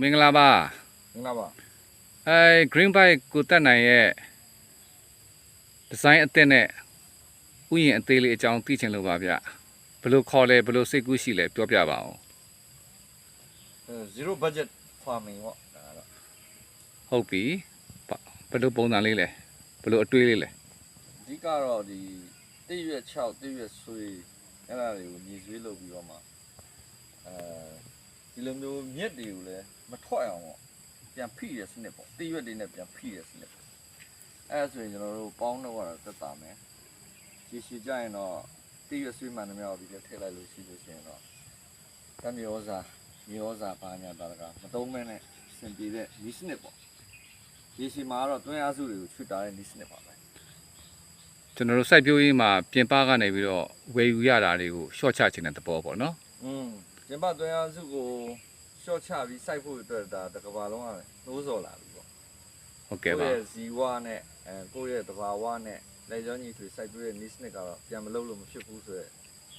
မင်္ဂလာပါ မင်္ဂလာပါ green bike ကိုတက်နိုင်ရဲ့ဒီဇိုင်းအသစ်နဲ့ဥယျာဉ်အသေးလေးအကြောင်းသိချင်လို့ပါဗျဘယ်လိုခေါ်လဲဘယ်လိုစိတ်ကူးရှိလဲပြောပြပါအောင် zero budget farming ပေါ့ဒါတော့ ဟုတ်ပြီဘယ်လိုပုံစံလေးလဲဘယ်လိုအတွေးလေးလဲ အဓိကတော့ဒီတည့်ရွက်6တည့်ရွက်ဆွေးအဲ့ဒါတွေကိုညီဆွေးလုပ်ပြီးတော့မှဒီလိုမျိုးမြက်တွေကိုလည်းမထွက်အောင်ပေါ့ပြန်ဖိရစနစ်ပေါ့တည့်ရွက်တွေနဲ့ပြန်ဖိရစနစ်ပေါ့အဲ့ဒါဆိုရင်ကျွန်တော်တို့ပေါင်းတော့သက်သာမယ်ရှည်ရှည်ကြရင်တော့တည့်ရွက်ဆွေးမှန်တယ်များပြီးလည်းထည့်လိုက်လို့ရှိလို့ရှိရင်တော့တမ်းမျိုးစာပါညာတာကမတုံးမဲနဲ့စင်ပြေတဲ့နီးစနစ်ပေါ့ရေရှည်မှာတော့တွင်းအားစုတွေကိုချွတ်တာတဲ့နီးစနစ်ပါပဲ ကျွန်တော်တို့စိုက်ပျိုးရေးမှာပြင်ပကနေပြီးတော့ဝယ်ယူရတာတွေကိုရှော့ချခြင်းတဲ့သဘောပေါ့နော် ကျင်းပတွင်းအားစုကိုရှော့ချပြီးစိုက်ဖို့အတွက်ဒါတစ်ကဘာလုံးကနှိုးဆော်လာပြီပေါ့ ဟုတ်ကဲ့ပါ ကိုယ့်ရဲ့ဇီဝနဲ့ကိုယ့်ရဲ့တဘာဝနဲ့လက်ကြောင်းကြီးတွေစိုက်ပျိုးတဲ့နီးစနစ်ကတော့ပြန်မလုပ်လို့မဖြစ်ဘူးဆိုတော့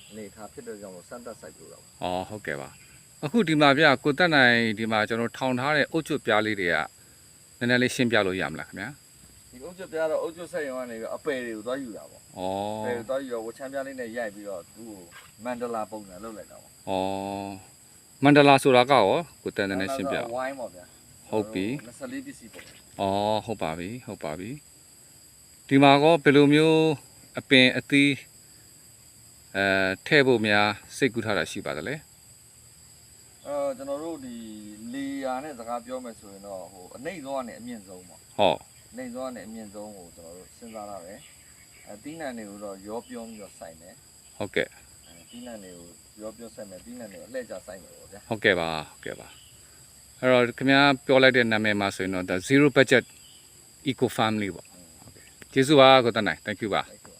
အနေထားဖြစ်တဲ့ကြောင့်စမ်းသပ်စိုက်ပျိုးတာပေါ့ ဟုတ်ကဲ့ပါအခုဒီမှာဗျကိုတက်နိုင်ဒီမှာကျွန်တော်ထောင်ထားတဲ့အုတ်ကျွတ်ပြားလေးတွေကနည်းနည်းလေးရှင်းပြလို့ရမလားခင်ဗျာ ဒီအုတ်ကျွတ်ပြားတော့အုတ်ကျွတ်ဆက်ရုံကနေပြီးအပယ်တွေကိုသွားယူတာပေါ့အပယ်တွေသွားယူတော့ဝချမ်းပြားလေးနဲ့ရိုက်ပြီးတော့သူ့ကိုမန္တလာပုံစံလုပ်လိုက်တာပေါ့ မန္တလာဆိုတာကရောကိုတက်နိုင်ရှင်းပြ ဝိုင်းပေါ့ဗျာ ဟုတ်ပြီ 24ပစ္စည်းပေါ့ ဟုတ်ပါပြီဒီမှာကောဘယ်လိုမျိုးအပင်အသီးထဲ့ဖို့များစိတ်ကူးထားတာရှိပါသလဲ ကျွန်တော်တို့ဒီလေယာနဲ့စကားပြောမယ်ဆိုရင်တော့ဟိုအနှိမ့်ဆုံးကနေအမြင့်ဆုံးပေါ့ အနှိမ့်ဆုံးကနေအမြင့်ဆုံးကိုကျွန်တော်တို့စဉ်းစားရတယ်သီးနှံတွေကိုတော့ရောပြောပြီးတော့စိုက်မယ် ဟုတ်ကဲ့ သီးနှံတွေကိုရောပြောစိုက်မယ်သီးနှံတွေကိုအလှည့်ကျစိုက်မယ်ပေါ့ဗျာ ဟုတ်ကဲ့ပါအဲ့တော့ခင်ဗျားပြောလိုက်တဲ့နာမည်မှာဆိုရင်တော့ zero budget eco family ပေါ့ဟုတ်ကဲ့ကျေးဇူးပါကိုတက်နိုင် thank you ပါ Thank you